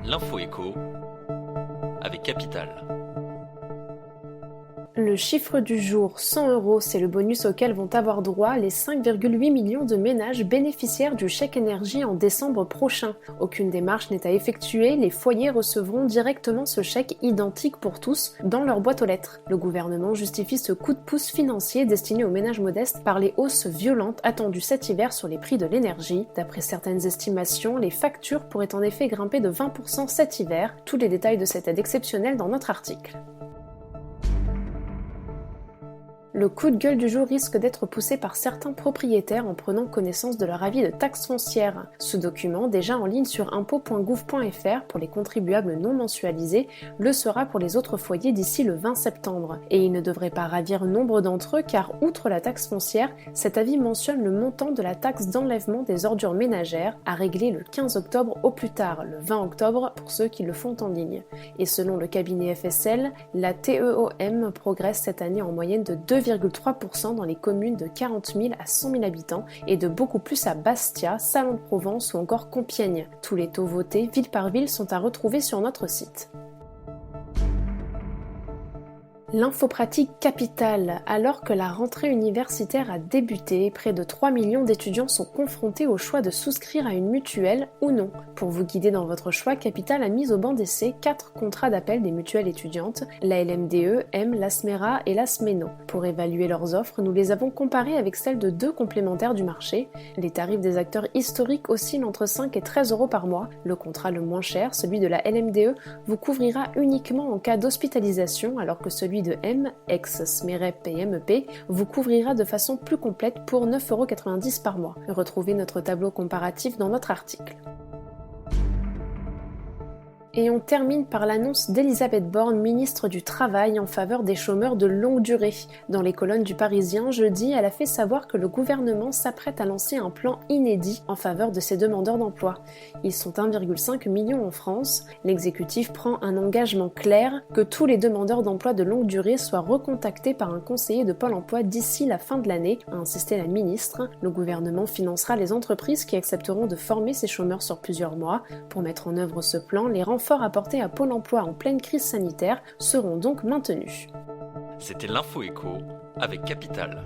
L'info écho avec Capital. Le chiffre du jour, 100 €, c'est le bonus auquel vont avoir droit les 5,8 millions de ménages bénéficiaires du chèque énergie en décembre prochain. Aucune démarche n'est à effectuer, les foyers recevront directement ce chèque identique pour tous dans leur boîte aux lettres. Le gouvernement justifie ce coup de pouce financier destiné aux ménages modestes par les hausses violentes attendues cet hiver sur les prix de l'énergie. D'après certaines estimations, les factures pourraient en effet grimper de 20% cet hiver. Tous les détails de cette aide exceptionnelle dans notre article. Le coup de gueule du jour risque d'être poussé par certains propriétaires en prenant connaissance de leur avis de taxe foncière. Ce document, déjà en ligne sur impôts.gouv.fr pour les contribuables non mensualisés, le sera pour les autres foyers d'ici le 20 septembre. Et il ne devrait pas ravir nombre d'entre eux car, outre la taxe foncière, cet avis mentionne le montant de la taxe d'enlèvement des ordures ménagères à régler le 15 octobre au plus tard, le 20 octobre pour ceux qui le font en ligne. Et selon le cabinet FSL, la TEOM progresse cette année en moyenne de 2,3% dans les communes de 40 000 à 100 000 habitants et de beaucoup plus à Bastia, Salon de Provence ou encore Compiègne. Tous les taux votés, ville par ville, sont à retrouver sur notre site. L'info pratique capitale. Alors que la rentrée universitaire a débuté, près de 3 millions d'étudiants sont confrontés au choix de souscrire à une mutuelle ou non. Pour vous guider dans votre choix, Capital a mis au banc d'essai 4 contrats d'appel des mutuelles étudiantes, la LMDE, M, l'Asmera et la Smeno. Pour évaluer leurs offres, nous les avons comparées avec celles de 2 complémentaires du marché. Les tarifs des acteurs historiques oscillent entre 5 et 13 € par mois. Le contrat le moins cher, celui de la LMDE, vous couvrira uniquement en cas d'hospitalisation, alors que celui de M, ex-SMEREP et MEP, vous couvrira de façon plus complète pour 9,90 € par mois. Retrouvez notre tableau comparatif dans notre article. Et on termine par l'annonce d'Elisabeth Borne, ministre du Travail, en faveur des chômeurs de longue durée. Dans les colonnes du Parisien, jeudi, elle a fait savoir que le gouvernement s'apprête à lancer un plan inédit en faveur de ces demandeurs d'emploi. Ils sont 1,5 million en France. L'exécutif prend un engagement clair que tous les demandeurs d'emploi de longue durée soient recontactés par un conseiller de Pôle emploi d'ici la fin de l'année, a insisté la ministre. Le gouvernement financera les entreprises qui accepteront de former ces chômeurs sur plusieurs mois. Pour mettre en œuvre ce plan, les renforts apportés à Pôle emploi en pleine crise sanitaire seront donc maintenus. C'était l'Info écho avec Capital.